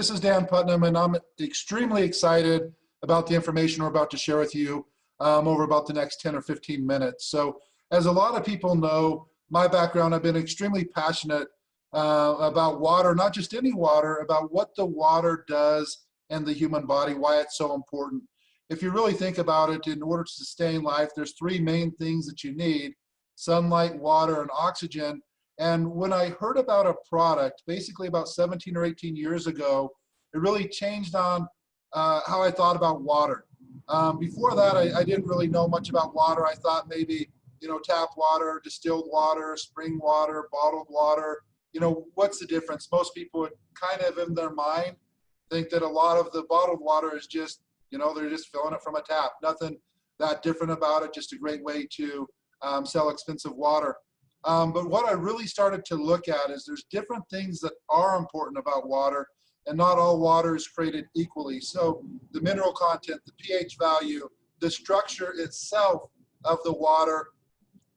this is Dan Putnam, and I'm extremely excited about the information we're about to share with you over about the next 10 or 15 minutes. So as a lot of people know, my background, I've been extremely passionate about water, not just any water, about what the water does in the human body, why it's so important. If you really think about it, in order to sustain life, there's three main things that you need: sunlight, water, and oxygen. And when I heard about a product, basically about 17 or 18 years ago, it really changed on how I thought about water. Before that, I didn't really know much about water. I thought maybe, tap water, distilled water, spring water, bottled water. What's the difference? Most people would kind of in their mind think that a lot of the bottled water is just, they're just filling it from a tap. Nothing that different about it, just a great way to sell expensive water. But what I really started to look at is there's different things that are important about water, and not all water is created equally. So the mineral content, the pH value, the structure itself of the water,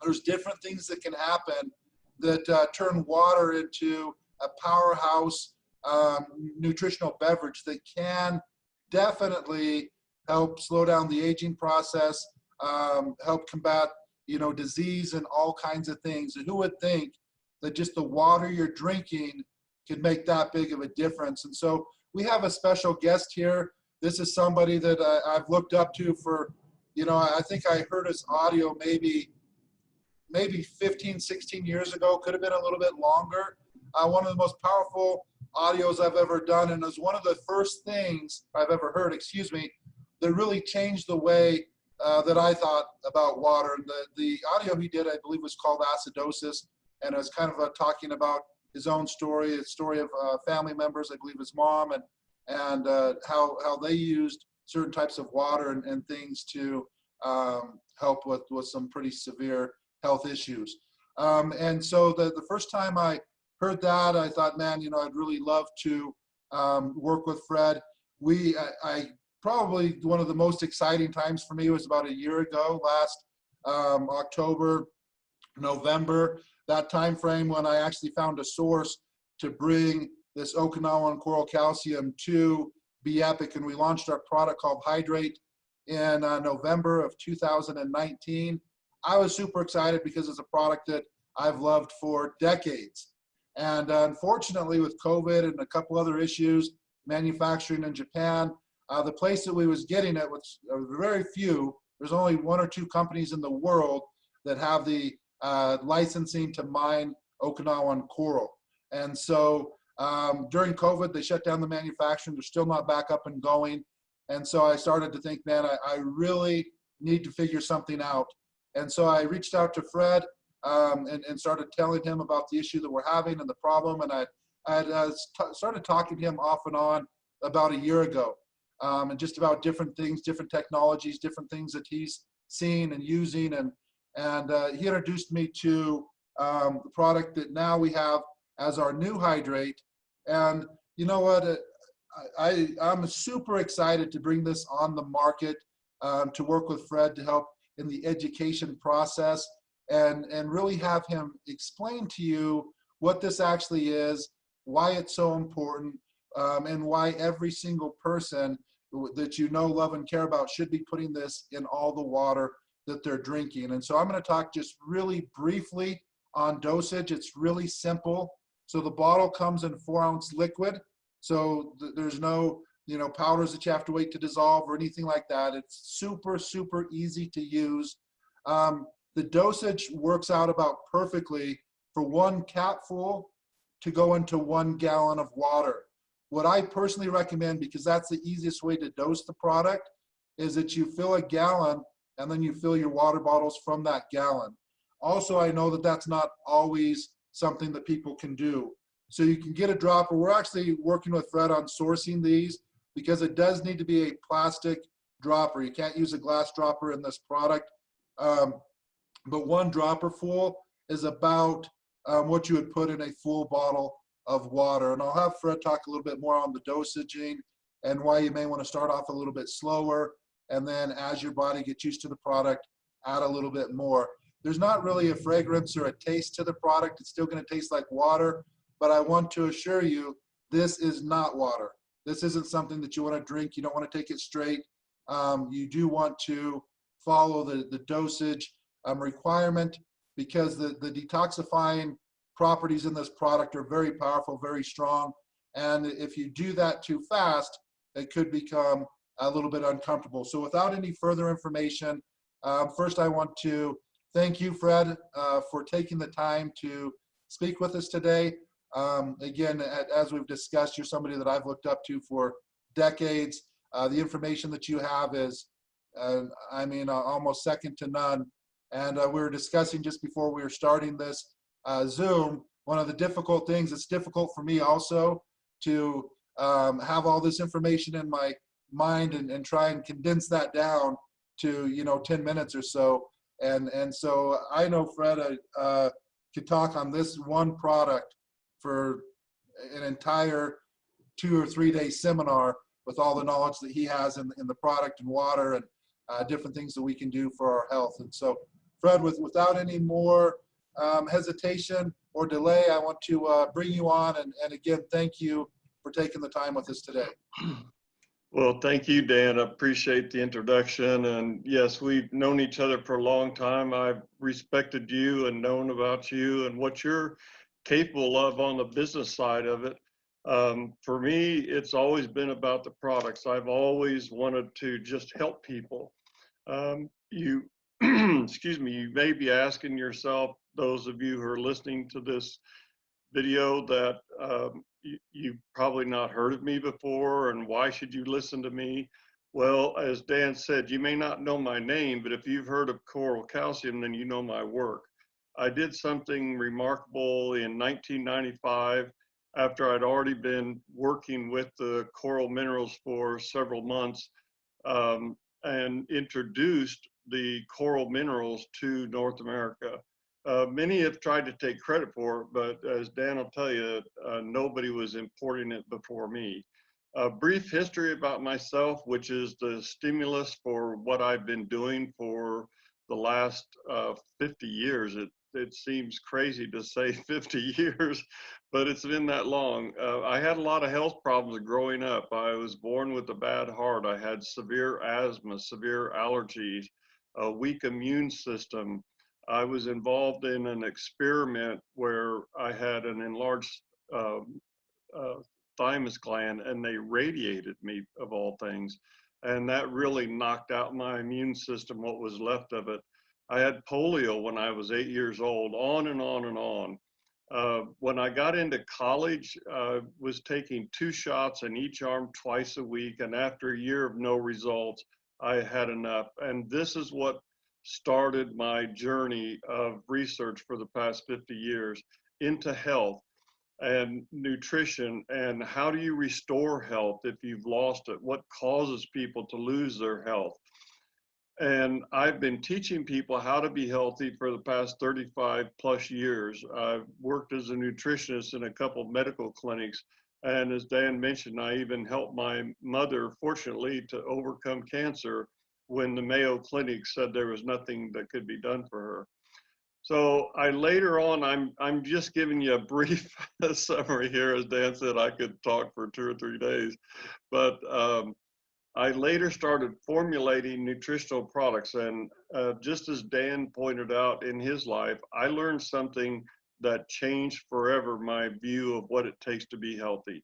there's different things that can happen that turn water into a powerhouse nutritional beverage that can definitely help slow down the aging process, help combat disease and all kinds of things. And who would think that just the water you're drinking could make that big of a difference? And so we have a special guest here. This is somebody that I've looked up to for, I think I heard his audio maybe 15, 16 years ago, could have been a little bit longer. One of the most powerful audios I've ever done, and it was one of the first things I've ever heard, that really changed the way that I thought about water. And the audio he did, I believe, was called Acidosis, and it was kind of talking about his own story, a story of family members, I believe his mom, and how they used certain types of water and things to help with some pretty severe health issues. And so the first time I heard that, I thought, man, I'd really love to work with Fred. I probably one of the most exciting times for me was about a year ago, last October, November, that time frame when I actually found a source to bring this Okinawan coral calcium to Be Epic, and we launched our product called HYDR8 in November of 2019. I was super excited because it's a product that I've loved for decades. And unfortunately, with COVID and a couple other issues, manufacturing in Japan, the place that we was getting it was very few. There's only one or two companies in the world that have the licensing to mine Okinawan coral. And so during COVID, they shut down the manufacturing. They're still not back up and going. And so I started to think, man, I really need to figure something out. And so I reached out to Fred and started telling him about the issue that we're having and the problem. And I started talking to him off and on about a year ago. And just about different things, different technologies, different things that he's seen and using. And he introduced me to the product that now we have as our new HYDR8. And you know what? I'm super excited to bring this on the market, to work with Fred to help in the education process and really have him explain to you what this actually is, why it's so important, and why every single person that love and care about should be putting this in all the water that they're drinking. And so I'm going to talk just really briefly on dosage. It's really simple. So the bottle comes in 4-ounce liquid. So there's no powders that you have to wait to dissolve or anything like that. It's super, super easy to use. The dosage works out about perfectly for 1 capful to go into 1 gallon of water. What I personally recommend, because that's the easiest way to dose the product, is that you fill a gallon and then you fill your water bottles from that gallon. Also, I know that that's not always something that people can do. So you can get a dropper. We're actually working with Fred on sourcing these because it does need to be a plastic dropper. You can't use a glass dropper in this product. But 1 dropper full is about what you would put in a full bottle of water. And I'll have Fred talk a little bit more on the dosaging and why you may want to start off a little bit slower, and then as your body gets used to the product, add a little bit more. There's not really a fragrance or a taste to the product. It's still going to taste like water, but I want to assure you this is not water. This isn't something that you want to drink. You don't want to take it straight. You do want to follow the dosage requirement, because the detoxifying properties in this product are very powerful, very strong. And if you do that too fast, it could become a little bit uncomfortable. So without any further information, first I want to thank you, Fred, for taking the time to speak with us today. Again, as we've discussed, you're somebody that I've looked up to for decades. The information that you have is, I mean, almost second to none. And we were discussing just before we were starting this Zoom, one of the difficult things, it's difficult for me also to have all this information in my mind and try and condense that down to, you know, 10 minutes or so. And so I know Fred could talk on this one product for an entire 2 or 3 day seminar with all the knowledge that he has in the product and water and different things that we can do for our health. And so, Fred, without any more hesitation or delay, I want to bring you on and again, thank you for taking the time with us today. Well, thank you, Dan. I appreciate the introduction. And yes, we've known each other for a long time. I've respected you and known about you and what you're capable of on the business side of it. For me, it's always been about the products. I've always wanted to just help people. You, excuse me, you may be asking yourself, those of you who are listening to this video, that you've probably not heard of me before, and why should you listen to me? Well, as Dan said, you may not know my name, but if you've heard of coral calcium, then you know my work. I did something remarkable in 1995 after I'd already been working with the coral minerals for several months, and introduced the coral minerals to North America. Many have tried to take credit for it, but as Dan will tell you, nobody was importing it before me. A brief history about myself, which is the stimulus for what I've been doing for the last 50 years. It seems crazy to say 50 years, but it's been that long. I had a lot of health problems growing up. I was born with a bad heart. I had severe asthma, severe allergies, a weak immune system. I was involved in an experiment where I had an enlarged thymus gland, and they radiated me, of all things. And that really knocked out my immune system, what was left of it. I had polio when I was 8 years old, on and on and on. When I got into college, I was taking 2 shots in each arm twice a week. And after a year of no results, I had enough. And this is what started my journey of research for the past 50 years into health and nutrition, and how do you restore health if you've lost it? What causes people to lose their health? And I've been teaching people how to be healthy for the past 35 plus years. I've worked as a nutritionist in a couple of medical clinics. And as Dan mentioned, I even helped my mother, fortunately, to overcome cancer when the Mayo Clinic said there was nothing that could be done for her. So I later on, I'm just giving you a brief summary here. As Dan said, I could talk for 2 or 3 days, but I later started formulating nutritional products. And just as Dan pointed out in his life, I learned something that changed forever my view of what it takes to be healthy.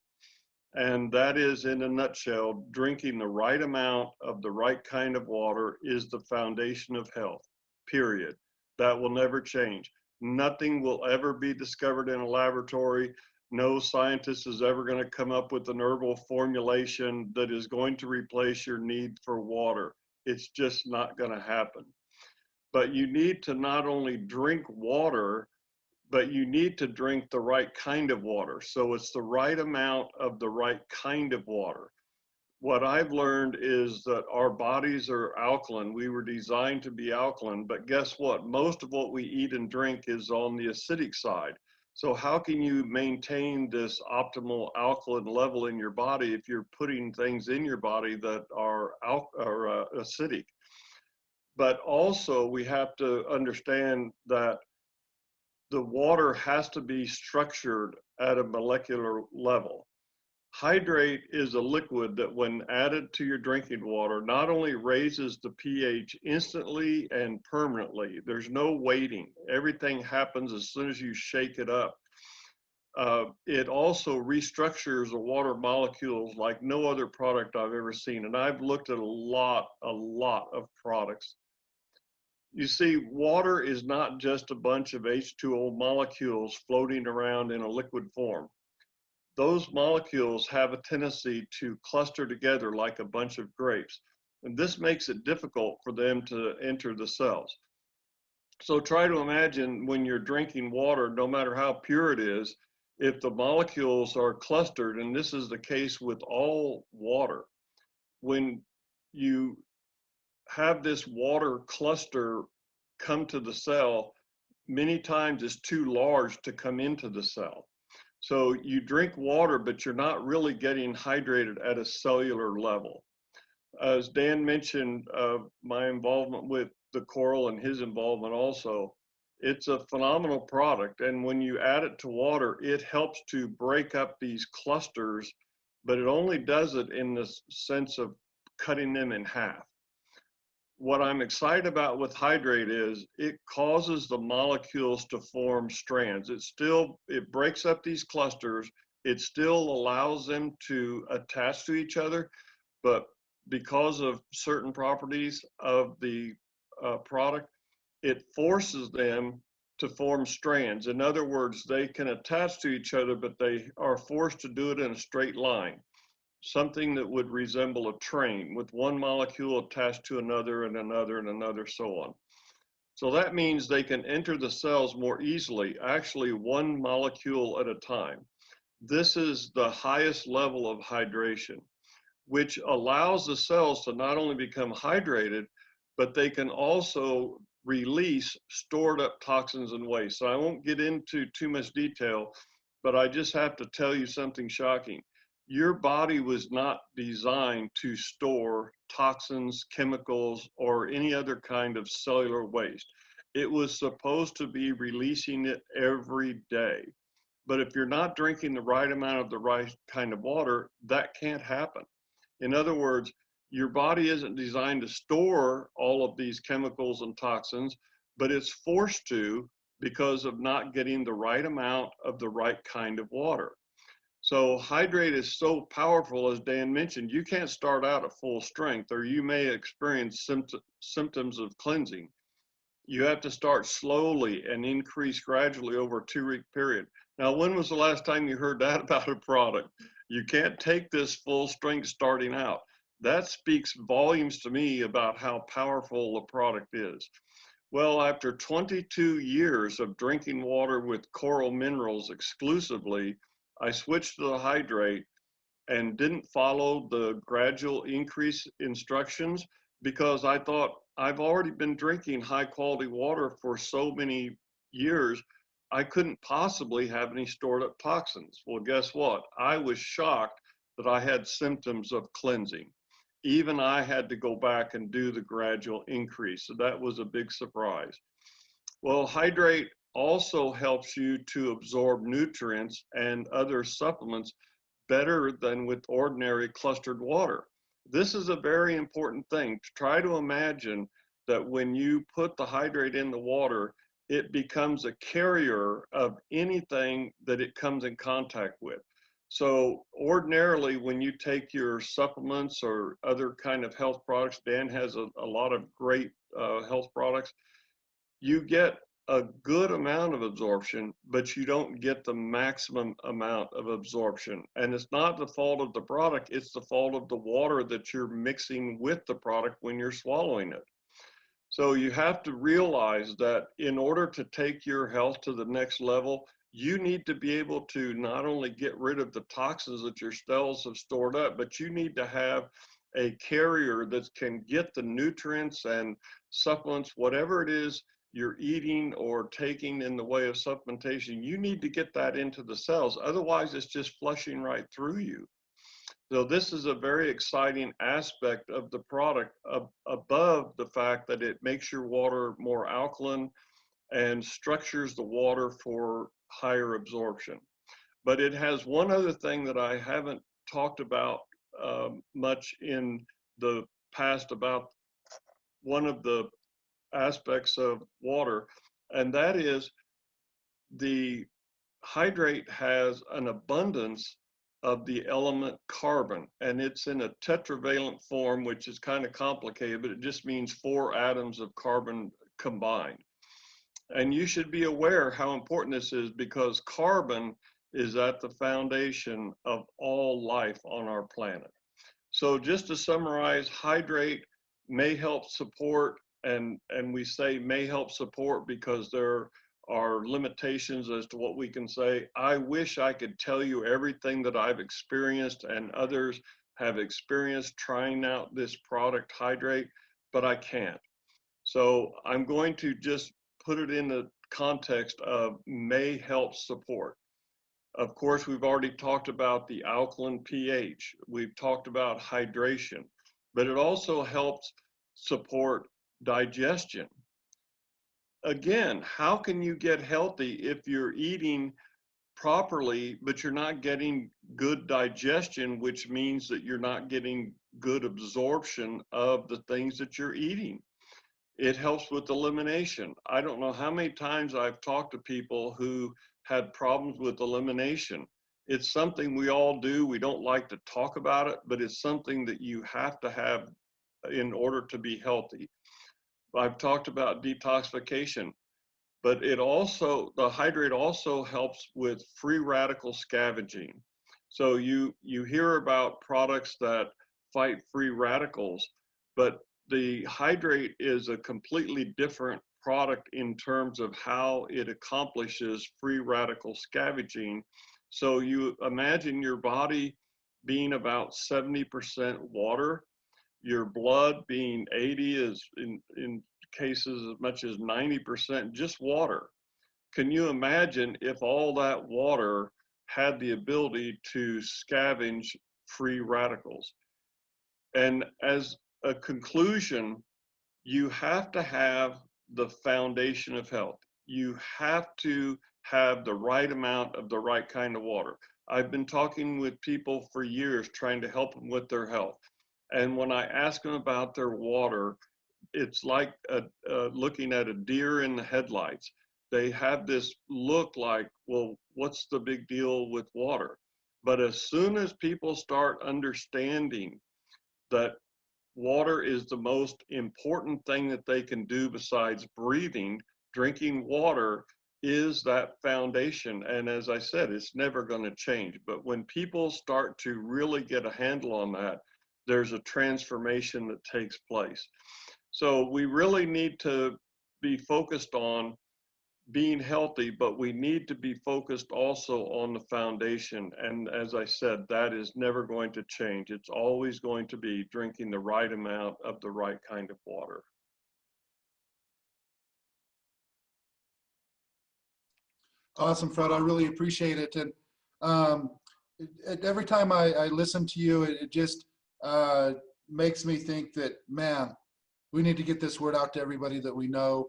And that is, in a nutshell, drinking the right amount of the right kind of water is the foundation of health, period. That will never change. Nothing will ever be discovered in a laboratory. No scientist is ever going to come up with an herbal formulation that is going to replace your need for water. It's just not going to happen. But you need to not only drink water, but you need to drink the right kind of water. So it's the right amount of the right kind of water. What I've learned is that our bodies are alkaline. We were designed to be alkaline, but guess what? Most of what we eat and drink is on the acidic side. So how can you maintain this optimal alkaline level in your body if you're putting things in your body that are acidic? But also we have to understand that the water has to be structured at a molecular level. Hydrate is a liquid that when added to your drinking water, not only raises the pH instantly and permanently, there's no waiting. Everything happens as soon as you shake it up. It also restructures the water molecules like no other product I've ever seen. And I've looked at a lot of products. You see, water is not just a bunch of H2O molecules floating around in a liquid form. Those molecules have a tendency to cluster together like a bunch of grapes. And this makes it difficult for them to enter the cells. So try to imagine when you're drinking water, no matter how pure it is, if the molecules are clustered, and this is the case with all water, when you have this water cluster come to the cell, many times it's too large to come into the cell. So you drink water, but you're not really getting hydrated at a cellular level. As Dan mentioned, my involvement with the coral and his involvement also, it's a phenomenal product. And when you add it to water, it helps to break up these clusters, but it only does it in the sense of cutting them in half. What I'm excited about with hydrate is it causes the molecules to form strands. It breaks up these clusters. It still allows them to attach to each other, but because of certain properties of the product, it forces them to form strands. In other words, they can attach to each other, but they are forced to do it in a straight line, something that would resemble a train with one molecule attached to another and another and another, so on. So that means they can enter the cells more easily, actually one molecule at a time. This is the highest level of hydration, which allows the cells to not only become hydrated, but they can also release stored up toxins and waste. So I won't get into too much detail, but I just have to tell you something shocking. Your body was not designed to store toxins, chemicals, or any other kind of cellular waste. It was supposed to be releasing it every day. But if you're not drinking the right amount of the right kind of water, that can't happen. In other words, your body isn't designed to store all of these chemicals and toxins, but it's forced to because of not getting the right amount of the right kind of water. So hydrate is so powerful, as Dan mentioned, you can't start out at full strength, or you may experience symptoms of cleansing. You have to start slowly and increase gradually over a 2-week period. Now, when was the last time you heard that about a product? You can't take this full strength starting out. That speaks volumes to me about how powerful the product is. Well, after 22 years of drinking water with coral minerals exclusively, I switched to the hydrate and didn't follow the gradual increase instructions because I thought I've already been drinking high quality water for so many years. I couldn't possibly have any stored up toxins. Well, guess what? I was shocked that I had symptoms of cleansing. Even I had to go back and do the gradual increase. So that was a big surprise. Well, hydrate also helps you to absorb nutrients and other supplements better than with ordinary clustered water. This is a very important thing. Try to imagine that when you put the hydrate in the water, it becomes a carrier of anything that it comes in contact with. So ordinarily, when you take your supplements or other kind of health products, Dan has a lot of great health products, you get a good amount of absorption, but you don't get the maximum amount of absorption. And it's not the fault of the product, it's the fault of the water that you're mixing with the product when you're swallowing it. So you have to realize that in order to take your health to the next level, you need to be able to not only get rid of the toxins that your cells have stored up, but you need to have a carrier that can get the nutrients and supplements, whatever it is you're eating or taking in the way of supplementation, you need to get that into the cells. Otherwise, it's just flushing right through you. So this is a very exciting aspect of the product above the fact that it makes your water more alkaline and structures the water for higher absorption. But it has one other thing that I haven't talked about much in the past about one of the aspects of water, and that is the hydrate has an abundance of the element carbon, and it's in a tetravalent form, which is kind of complicated, but it just means 4 atoms of carbon combined. And you should be aware how important this is, because carbon is at the foundation of all life on our planet. So just to summarize, hydrate may help support, and we say may help support because there are limitations as to what we can say. I wish I could tell you everything that I've experienced and others have experienced trying out this product, Hydrate, but I can't. So I'm going to just put it in the context of may help support. Of course, we've already talked about the alkaline pH. We've talked about hydration, but it also helps support digestion. Again, how can you get healthy if you're eating properly, but you're not getting good digestion, which means that you're not getting good absorption of the things that you're eating? It helps with elimination. I don't know how many times I've talked to people who had problems with elimination. It's something we all do. We don't like to talk about it, but it's something that you have to have in order to be healthy. I've talked about detoxification, but it also, the hydrate also helps with free radical scavenging. So you hear about products that fight free radicals, but the hydrate is a completely different product in terms of how it accomplishes free radical scavenging. So you imagine your body being about 70% water, your blood being 80, is in cases as much as 90% just water. Can you imagine if all that water had the ability to scavenge free radicals? And as a conclusion, you have to have the foundation of health. You have to have the right amount of the right kind of water. I've been talking with people for years trying to help them with their health. And when I ask them about their water, it's like looking at a deer in the headlights. They have this look like, well, what's the big deal with water? But as soon as people start understanding that water is the most important thing that they can do besides breathing, drinking water is that foundation. And as I said, it's never going to change. But when people start to really get a handle on that, there's a transformation that takes place. So we really need to be focused on being healthy, but we need to be focused also on the foundation. And as I said, that is never going to change. It's always going to be drinking the right amount of the right kind of water. Awesome, Fred. I really appreciate it. And every time I listen to you, it just makes me think that, man, we need to get this word out to everybody that we know.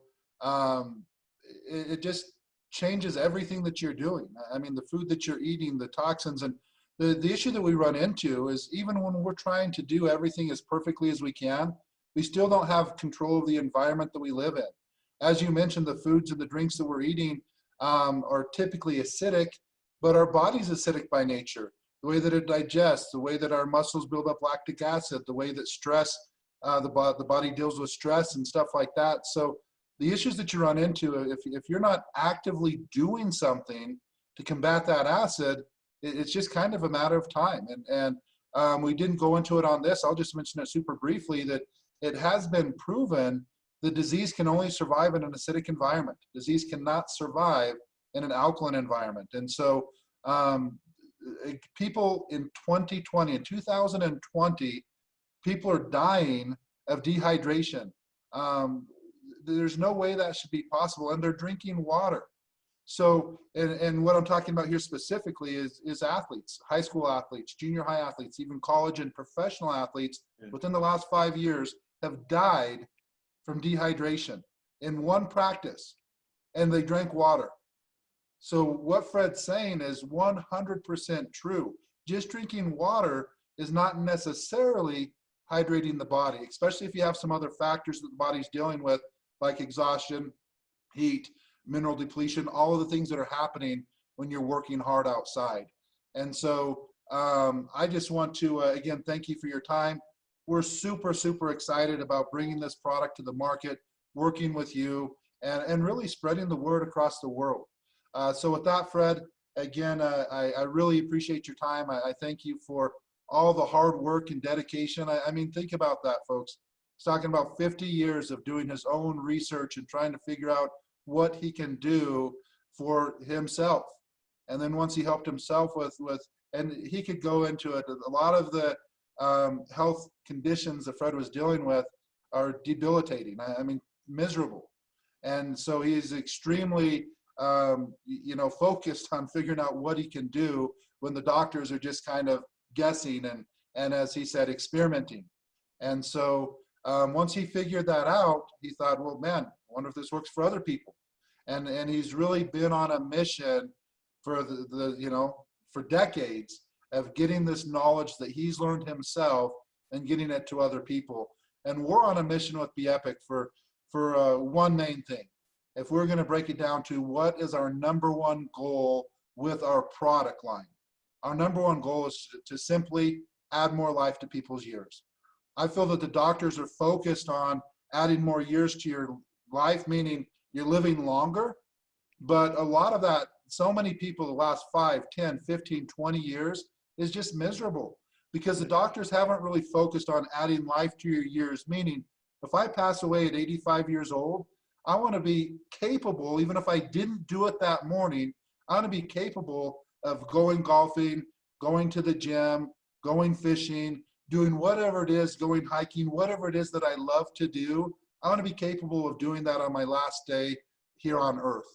It just changes everything that you're doing. I mean, the food that you're eating, the toxins, and the issue that we run into is even when we're trying to do everything as perfectly as we can, we still don't have control of the environment that we live in. As you mentioned, the foods and the drinks that we're eating are typically acidic, but our body's acidic by nature. The way that it digests, the way that our muscles build up lactic acid, the way that stress, the body deals with stress and stuff like that. So the issues that you run into, if you're not actively doing something to combat that acid, it's just kind of a matter of time. And we didn't go into it on this. I'll just mention it super briefly that it has been proven the disease can only survive in an acidic environment. Disease cannot survive in an alkaline environment. And so people in 2020, in 2020, people are dying of dehydration. There's no way that should be possible, and they're drinking water. So, and what I'm talking about here specifically is athletes, high school athletes, junior high athletes, even college and professional athletes within the last 5 years have died from dehydration in one practice, and they drank water. So what Fred's saying is 100% true. just drinking water is not necessarily hydrating the body, especially if you have some other factors that the body's dealing with, like exhaustion, heat, mineral depletion, all of the things that are happening when you're working hard outside. And so I just want to, again, thank you for your time. We're super, super excited about bringing this product to the market, working with you, and really spreading the word across the world. So with that, Fred, again, I really appreciate your time. I thank you for all the hard work and dedication. I mean, think about that, folks. He's talking about 50 years of doing his own research and trying to figure out what he can do for himself. And then once he helped himself and he could go into it, a lot of the health conditions that Fred was dealing with are debilitating. I mean, miserable. And so he's extremely, focused on figuring out what he can do when the doctors are just kind of guessing and as he said, experimenting. And so once he figured that out, he thought, well, man, I wonder if this works for other people. And he's really been on a mission for for decades of getting this knowledge that he's learned himself and getting it to other people. And we're on a mission with Be Epic for one main thing. If we're going to break it down to what is our number one goal with our product line, our number one goal is to simply add more life to people's years. I feel that the doctors are focused on adding more years to your life, meaning you're living longer, but a lot of that, so many people the last 5, 10, 15, 20 years is just miserable because the doctors haven't really focused on adding life to your years, meaning if I pass away at 85 years old, I want to be capable, even if I didn't do it that morning, I want to be capable of going golfing, going to the gym, going fishing, doing whatever it is, going hiking, whatever it is that I love to do. I want to be capable of doing that on my last day here on earth.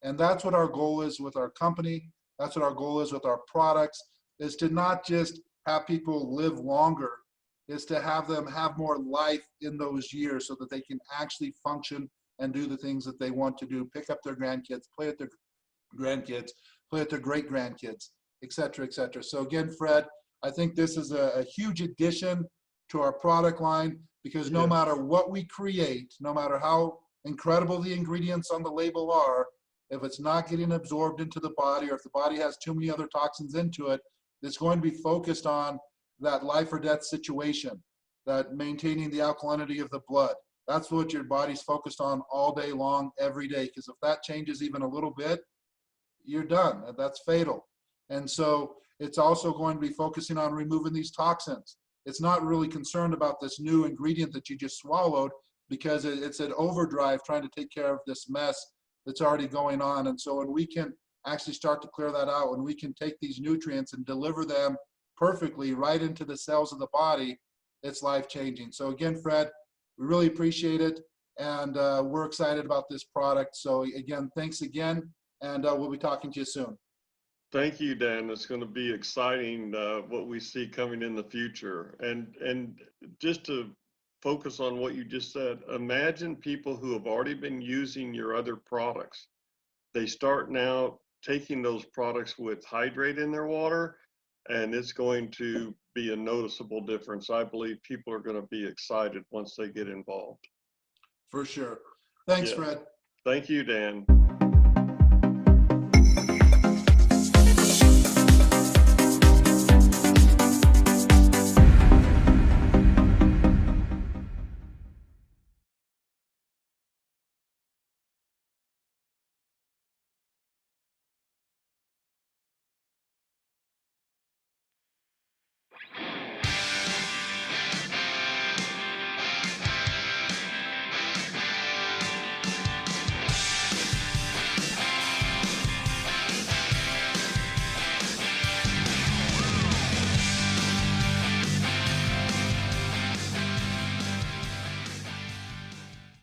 And that's what our goal is with our company. That's what our goal is with our products, is to not just have people live longer, is to have them have more life in those years so that they can actually function and do the things that they want to do, pick up their grandkids, play with their grandkids, play with their great grandkids, et cetera, et cetera. So again, Fred, I think this is a huge addition to our product line because no matter what we create, no matter how incredible the ingredients on the label are, if it's not getting absorbed into the body or if the body has too many other toxins into it, it's going to be focused on that life or death situation, that maintaining the alkalinity of the blood. That's what your body's focused on all day long, every day, because if that changes even a little bit, you're done. That's fatal. And so it's also going to be focusing on removing these toxins. It's not really concerned about this new ingredient that you just swallowed because it's an overdrive trying to take care of this mess that's already going on. And so when we can actually start to clear that out, when we can take these nutrients and deliver them perfectly right into the cells of the body, it's life-changing. So again, Fred, we really appreciate it, and we're excited about this product. So again, thanks again, and we'll be talking to you soon. Thank you, Dan. It's going to be exciting what we see coming in the future. And just to focus on what you just said, imagine people who have already been using your other products. They start now taking those products with hydrate in their water, and it's going to be a noticeable difference. I believe people are going to be excited once they get involved. For sure. Thanks, Fred. Thank you, Dan.